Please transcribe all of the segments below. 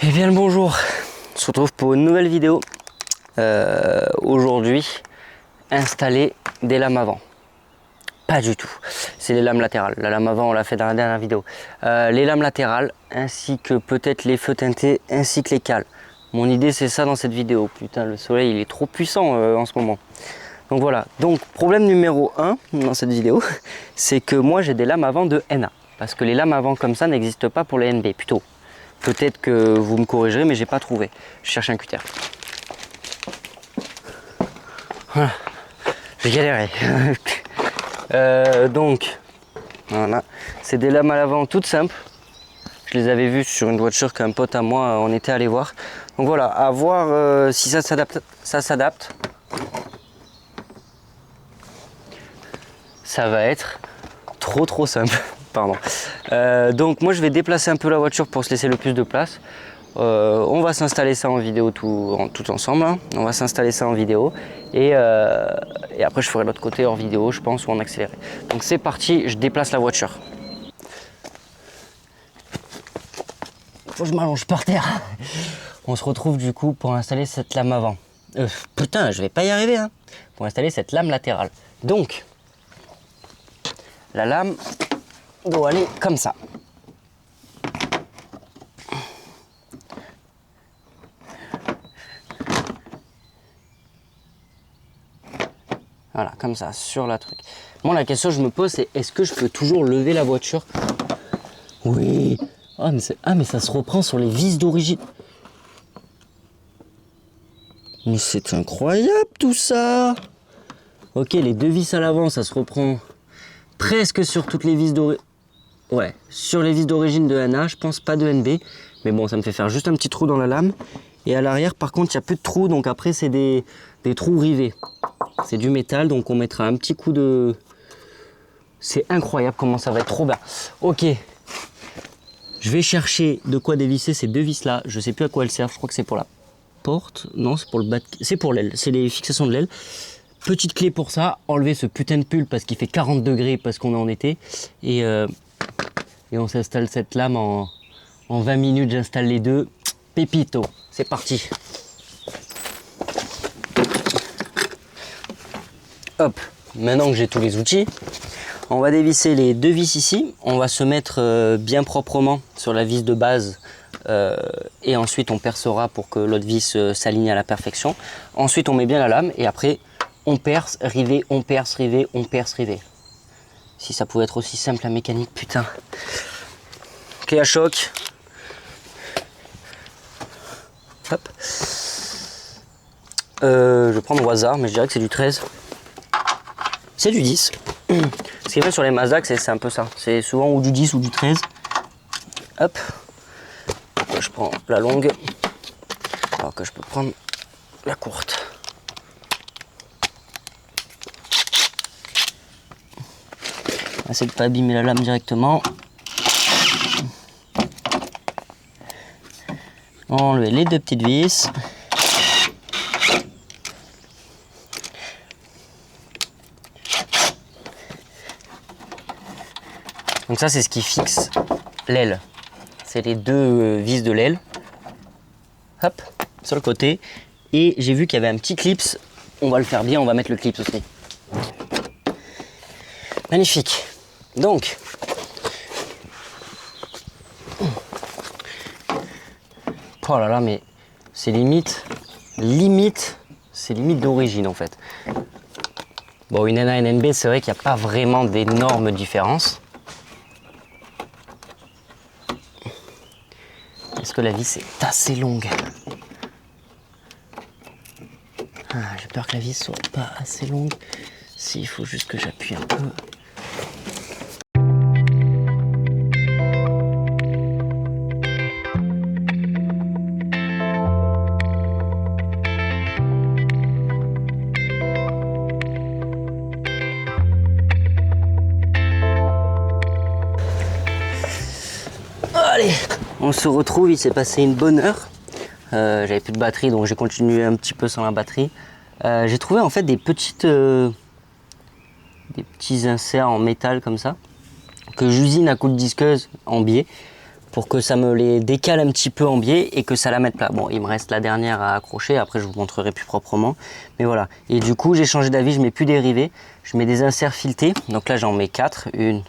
Eh bien le bonjour, on se retrouve pour une nouvelle vidéo. Aujourd'hui, installer des lames avant. Pas du tout, c'est les lames latérales. La lame avant on l'a fait dans la dernière vidéo. Les lames latérales ainsi que peut-être les feux teintés ainsi que les cales. Mon idée c'est ça dans cette vidéo. Putain le soleil il est trop puissant en ce moment. Donc voilà, donc problème numéro 1 dans cette vidéo, c'est que moi j'ai des lames avant de NA. Parce que les lames avant comme ça n'existent pas pour les NB plutôt. Peut-être que vous me corrigerez, mais j'ai pas trouvé. Je cherche un cutter. Voilà, j'ai galéré. Donc, voilà, c'est des lames à l'avant toutes simples. Je les avais vues sur une voiture qu'un pote à moi, on était allé voir. Donc voilà, à voir si ça s'adapte. Ça s'adapte. Ça va être trop simple. Pardon. Donc moi je vais déplacer un peu la voiture pour se laisser le plus de place. On va s'installer ça en vidéo tout ensemble. Hein. On va s'installer ça en vidéo et après je ferai l'autre côté hors vidéo je pense ou en accéléré. Donc c'est parti, je déplace la voiture. Faut que je m'allonge par terre. On se retrouve du coup pour installer cette lame avant. Putain je vais pas y arriver hein. Pour installer cette lame latérale. Donc la lame doit aller comme ça. Voilà, comme ça, sur la truc. Moi, la question que je me pose, c'est est-ce que je peux toujours lever la voiture? Oui. Mais ça se reprend sur les vis d'origine. Mais c'est incroyable tout ça. Ok, les deux vis à l'avant, ça se reprend presque sur toutes les vis d'origine. Ouais, sur les vis d'origine de NA, je pense pas de NB. Mais bon, ça me fait faire juste un petit trou dans la lame. Et à l'arrière, par contre, il n'y a plus de trous. Donc après, c'est des trous rivés. C'est du métal, donc on mettra un petit coup de... C'est incroyable comment ça va être trop bien. Ok. Je vais chercher de quoi dévisser ces deux vis-là. Je sais plus à quoi elles servent. Je crois que c'est pour la porte. Non, c'est pour le bas de... C'est pour l'aile. C'est les fixations de l'aile. Petite clé pour ça. Enlever ce putain de pull parce qu'il fait 40 degrés parce qu'on est en été. Et on s'installe cette lame en 20 minutes. J'installe les deux. Pépito. C'est parti. Hop. Maintenant que j'ai tous les outils, on va dévisser les deux vis ici. On va se mettre bien proprement sur la vis de base. Et ensuite on percera pour que l'autre vis s'aligne à la perfection. Ensuite on met bien la lame et après on perce, rivet, on perce, rivet, on perce, rivet. Si ça pouvait être aussi simple la mécanique, putain. Clé à choc. Hop. Je vais prendre au hasard, mais je dirais que c'est du 13. C'est du 10. Ce qui est fait sur les Mazda, c'est un peu ça. C'est souvent ou du 10 ou du 13. Hop. Je prends la longue. Alors que je peux prendre la courte. Essayer de ne pas abîmer la lame directement. Enlever les deux petites vis. Donc ça c'est ce qui fixe l'aile. C'est les deux vis de l'aile. Hop, sur le côté. Et j'ai vu qu'il y avait un petit clips. On va le faire bien, on va mettre le clips aussi. Magnifique. Donc, oh là là, mais c'est limite, c'est limite d'origine en fait. Bon, une NA et une NB, c'est vrai qu'il n'y a pas vraiment d'énormes différences. Est-ce que la vis est assez longue? J'ai peur que la vis soit pas assez longue. Si, il faut juste que j'appuie un peu. Allez, on se retrouve, il s'est passé une bonne heure. J'avais plus de batterie donc j'ai continué un petit peu sans la batterie. J'ai trouvé en fait des petits inserts en métal comme ça que j'usine à coups de disqueuse en biais pour que ça me les décale un petit peu en biais et que ça la mette plat. Bon, il me reste la dernière à accrocher, après je vous montrerai plus proprement. Mais voilà, et du coup j'ai changé d'avis, je mets plus des rivets, je mets des inserts filetés. Donc là j'en mets 4. Il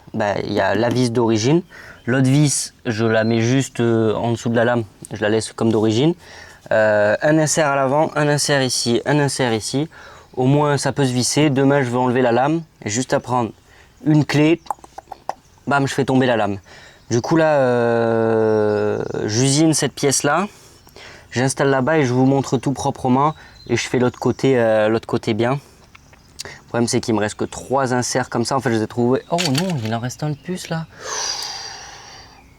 y a la vis d'origine. L'autre vis, je la mets juste en dessous de la lame, je la laisse comme d'origine. Un insert à l'avant, un insert ici, un insert ici. Au moins ça peut se visser. Demain je vais enlever la lame et juste à prendre une clé, bam, je fais tomber la lame. Du coup là, j'usine cette pièce là, j'installe là-bas et je vous montre tout proprement et je fais l'autre côté bien. Le problème c'est qu'il me reste que 3 inserts comme ça, en fait je les ai trouvés. Oh non, il en reste un de plus là.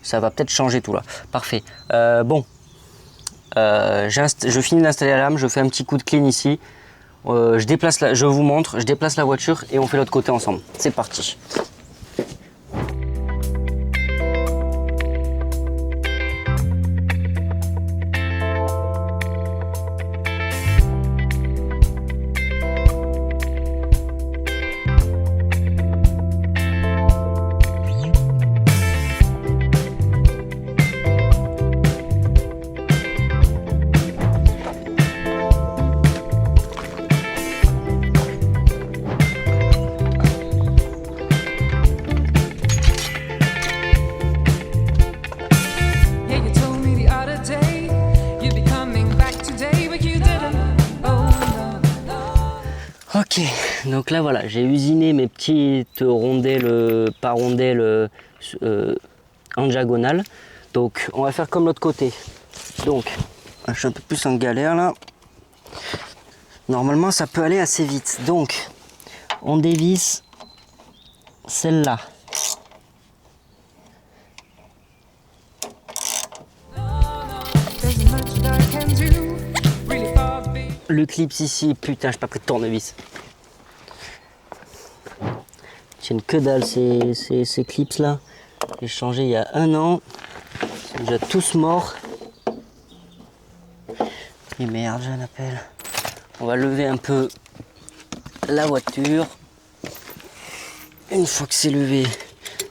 Ça va peut-être changer tout là. Parfait. Je finis d'installer la lame, je fais un petit coup de clean ici. Je vous montre, je déplace la voiture et on fait l'autre côté ensemble. C'est parti. Ok, donc là voilà, j'ai usiné mes petites rondelles, pas rondelles, en diagonale. Donc on va faire comme l'autre côté. Donc, je suis un peu plus en galère là. Normalement ça peut aller assez vite. Donc, on dévisse celle-là. Le clips ici, putain, j'ai pas pris de tournevis. Tiennent que dalle ces clips là. J'ai changé il y a 1 an. Ils sont déjà tous morts. Et merde, j'ai un appel. On va lever un peu la voiture. Une fois que c'est levé.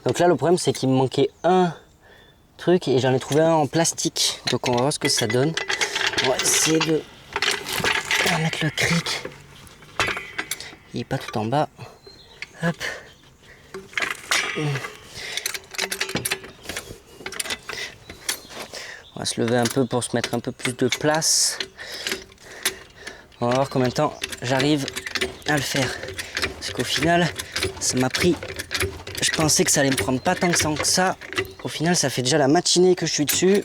Donc là, le problème, c'est qu'il me manquait un truc et j'en ai trouvé un en plastique. Donc on va voir ce que ça donne. On va essayer de mettre le cric. Il n'est pas tout en bas. Hop. On va se lever un peu pour se mettre un peu plus de place. On va voir combien de temps j'arrive à le faire. Parce qu'au final, ça m'a pris... Je pensais que ça allait me prendre pas tant que ça. Au final, ça fait déjà la matinée que je suis dessus.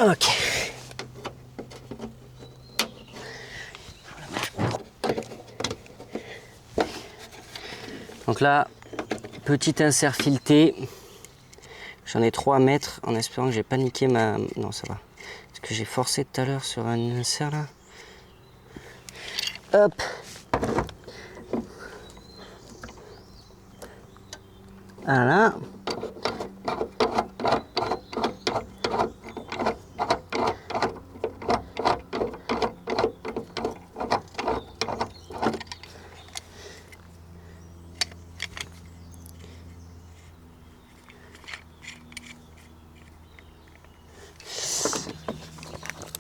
Ok. Donc là, petit insert fileté. J'en ai 3 à mettre en espérant que j'ai pas niqué ma... Non, ça va. Parce que j'ai forcé tout à l'heure sur un insert là. Hop. Voilà.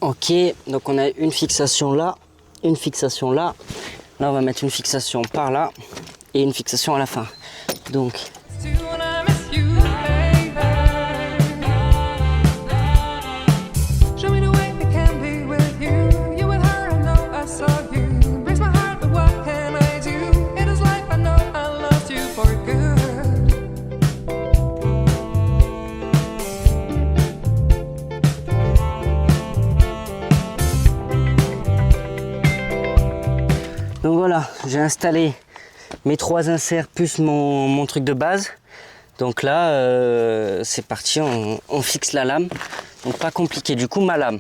Ok, donc on a une fixation là, une fixation là. Là, on va mettre une fixation par là et une fixation à la fin. Donc, voilà, j'ai installé mes 3 inserts plus mon truc de base. Donc là, c'est parti, on fixe la lame. Donc pas compliqué. Du coup, ma lame,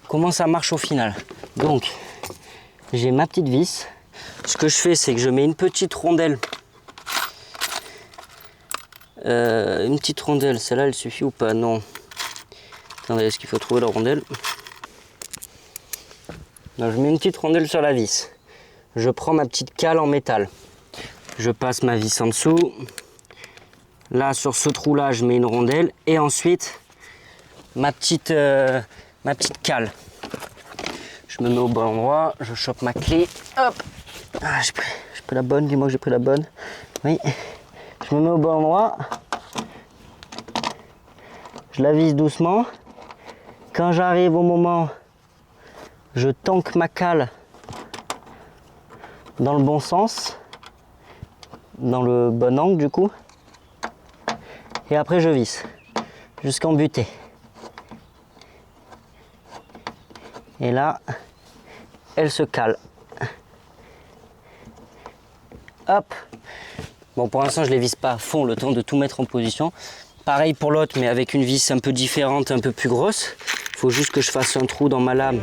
comment ça marche au final? Donc, j'ai ma petite vis. Ce que je fais, c'est que je mets une petite rondelle. Celle-là, elle suffit ou pas? Non. Attendez, est-ce qu'il faut trouver la rondelle? Donc, je mets une petite rondelle sur la vis. Je prends ma petite cale en métal. Je passe ma vis en dessous. Là, sur ce trou-là, je mets une rondelle. Et ensuite, ma petite cale. Je me mets au bon endroit. Je chope ma clé. Hop. Ah, j'ai pris la bonne. Dis-moi que j'ai pris la bonne. Oui. Je me mets au bon endroit. Je la vise doucement. Quand j'arrive au moment, je tanque ma cale dans le bon sens, dans le bon angle du coup. Et après je visse jusqu'en butée. Et là, elle se cale. Hop. Bon, pour l'instant, je les visse pas à fond, le temps de tout mettre en position. Pareil pour l'autre, mais avec une vis un peu différente, un peu plus grosse. Il faut juste que je fasse un trou dans ma lame.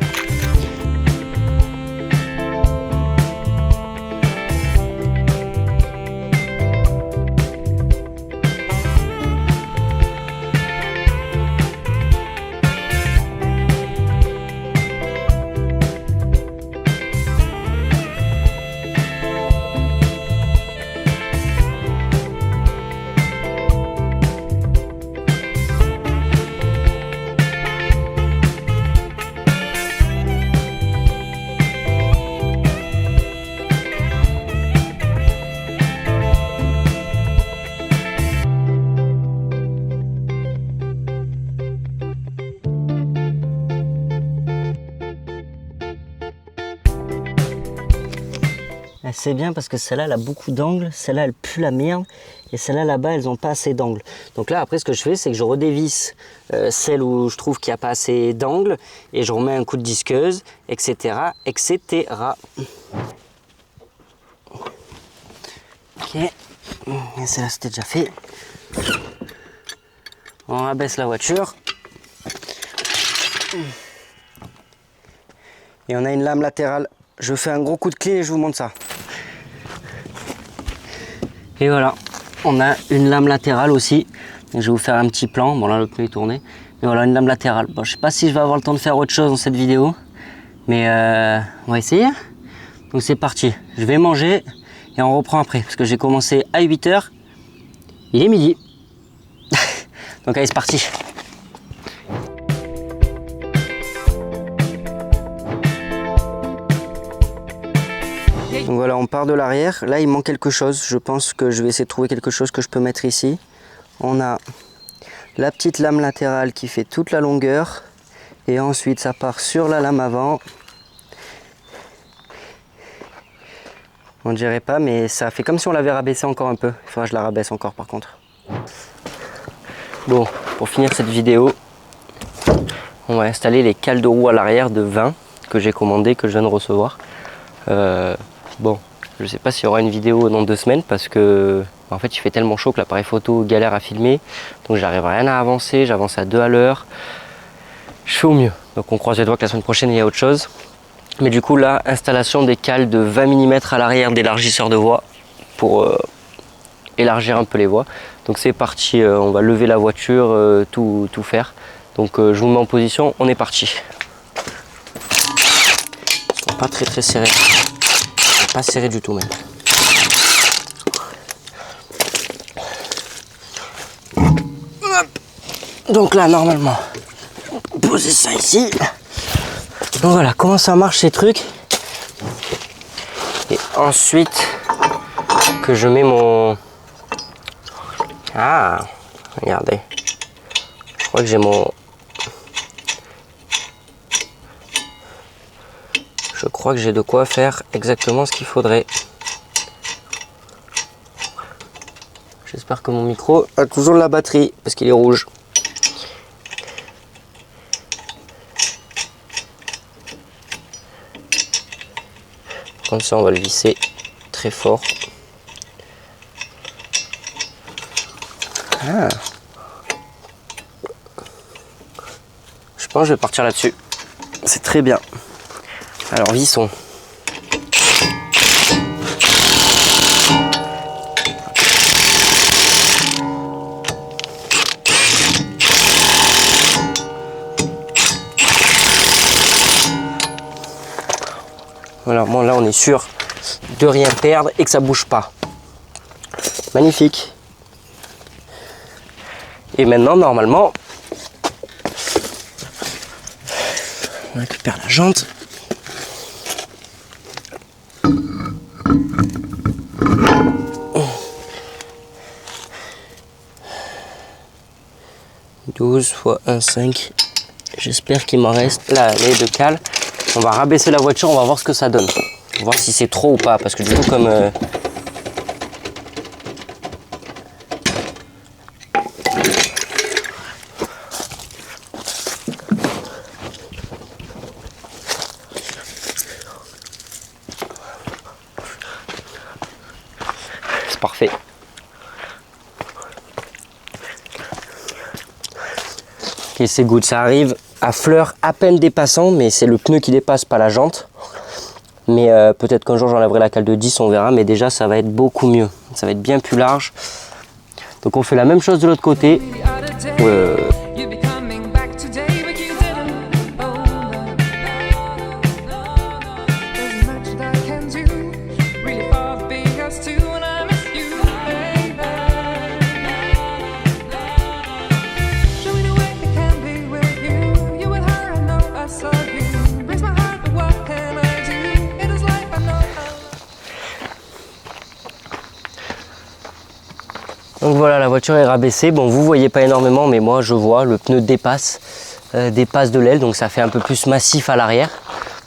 C'est bien parce que celle-là, elle a beaucoup d'angles, celle-là, elle pue la merde, et celle-là, là-bas, elles n'ont pas assez d'angles. Donc là, après, ce que je fais, c'est que je redévisse celle où je trouve qu'il n'y a pas assez d'angles, et je remets un coup de disqueuse, etc., etc. Ok, et celle-là, c'était déjà fait. On rabaisse la voiture. Et on a une lame latérale. Je fais un gros coup de clé et je vous montre ça. Et voilà, on a une lame latérale aussi. Et je vais vous faire un petit plan. Bon là le pneu est tourné. Mais voilà, une lame latérale. Bon, je sais pas si je vais avoir le temps de faire autre chose dans cette vidéo. Mais on va essayer. Donc c'est parti. Je vais manger et on reprend après. Parce que j'ai commencé à 8 h. Il est midi. Donc allez, c'est parti. Donc voilà, on part de l'arrière. Là, il manque quelque chose. Je pense que je vais essayer de trouver quelque chose que je peux mettre ici. On a la petite lame latérale qui fait toute la longueur. Et ensuite, ça part sur la lame avant. On ne dirait pas, mais ça fait comme si on l'avait rabaissé encore un peu. Il faudra que je la rabaisse encore par contre. Bon, pour finir cette vidéo, on va installer les cales de roue à l'arrière de 20 que j'ai commandé, que je viens de recevoir. Bon, je sais pas s'il y aura une vidéo dans 2 semaines parce que en fait il fait tellement chaud que l'appareil photo galère à filmer, donc j'arrive rien à avancer, j'avance à 2 à l'heure. Je fais au mieux, donc on croise les doigts que la semaine prochaine il y a autre chose. Mais du coup là, installation des cales de 20 mm à l'arrière d'élargisseur de voie pour élargir un peu les voies. Donc c'est parti, on va lever la voiture, tout faire. Donc je vous mets en position, on est parti. Ils sont pas très serrés. Pas serré du tout même. Hop. Donc là normalement, je vais poser ça ici. Donc voilà comment ça marche ces trucs. Et ensuite que je mets mon... Ah, regardez. Je crois que j'ai mon... Je crois que j'ai de quoi faire exactement ce qu'il faudrait. J'espère que mon micro a toujours la batterie parce qu'il est rouge. Comme ça, on va le visser très fort. Ah. Je pense que je vais partir là-dessus. C'est très bien. Alors vissons. Voilà, bon, là on est sûr de rien perdre et que ça bouge pas. Magnifique. Et maintenant, normalement, on récupère la jante. « 12 fois 1,5. J'espère qu'il m'en reste. Là, les deux cales. On va rabaisser la voiture, on va voir ce que ça donne. On va voir si c'est trop ou pas. Parce que du coup, comme... c'est parfait. Ok, c'est good. Ça arrive à fleur à peine dépassant, mais c'est le pneu qui dépasse, pas la jante. Mais peut-être qu'un jour j'enlèverai la cale de 10, on verra. Mais déjà, ça va être beaucoup mieux. Ça va être bien plus large. Donc on fait la même chose de l'autre côté. Donc voilà, la voiture est rabaissée. Bon, vous voyez pas énormément, mais moi je vois, le pneu dépasse de l'aile, donc ça fait un peu plus massif à l'arrière.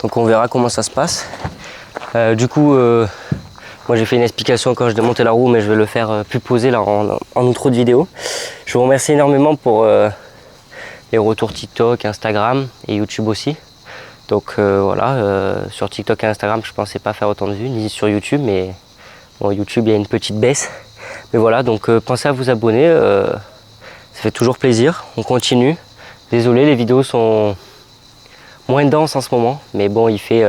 Donc on verra comment ça se passe. Du coup, moi j'ai fait une explication quand je démontais la roue, mais je vais le faire plus posé là en outro de vidéo. Je vous remercie énormément pour les retours TikTok, Instagram et YouTube aussi. Donc voilà, sur TikTok et Instagram, je pensais pas faire autant de vues, ni sur YouTube, mais bon, YouTube il y a une petite baisse. Mais voilà, donc pensez à vous abonner, ça fait toujours plaisir, on continue. Désolé, les vidéos sont moins denses en ce moment, mais bon, il fait,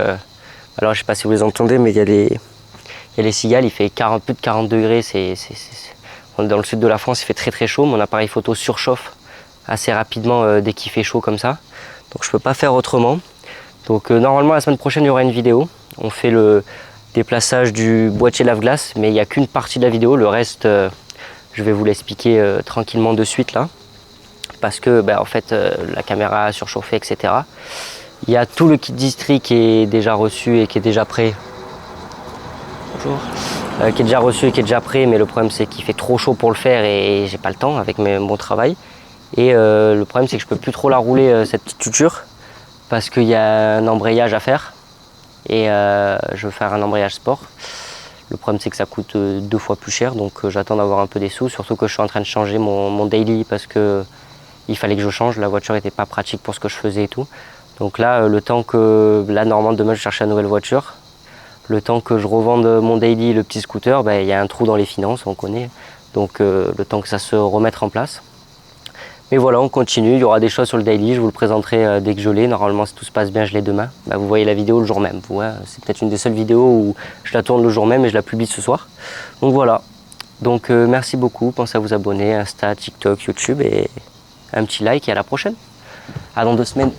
alors je sais pas si vous les entendez, mais il y a les cigales, il fait plus de 40 degrés, on est dans le sud de la France, il fait très très chaud, mon appareil photo surchauffe assez rapidement dès qu'il fait chaud comme ça, donc je peux pas faire autrement. Donc normalement la semaine prochaine il y aura une vidéo, on fait le déplaçage du boîtier lave-glace, mais il n'y a qu'une partie de la vidéo, le reste je vais vous l'expliquer tranquillement de suite là, parce que en fait la caméra a surchauffé, etc. Il y a tout le kit distri qui est déjà reçu et qui est déjà prêt. Bonjour. Qui est déjà reçu et qui est déjà prêt, mais le problème c'est qu'il fait trop chaud pour le faire et j'ai pas le temps avec mon travail. Et le problème c'est que je peux plus trop la rouler cette petite tuture parce qu'il y a un embrayage à faire. Et je veux faire un embrayage sport. Le problème c'est que ça coûte 2 fois plus cher, donc j'attends d'avoir un peu des sous, surtout que je suis en train de changer mon daily parce que il fallait que je change, la voiture n'était pas pratique pour ce que je faisais et tout. Donc là, le temps que, là normalement demain je cherche une nouvelle voiture, le temps que je revende mon daily, le petit scooter, il y a un trou dans les finances, on connaît, donc le temps que ça se remette en place. Mais voilà, on continue, il y aura des choses sur le daily, je vous le présenterai dès que je l'ai. Normalement, si tout se passe bien, je l'ai demain. Vous voyez la vidéo le jour même. C'est peut-être une des seules vidéos où je la tourne le jour même et je la publie ce soir. Donc voilà. Donc merci beaucoup, pensez à vous abonner, Insta, TikTok, YouTube et un petit like et à la prochaine. À dans 2 semaines.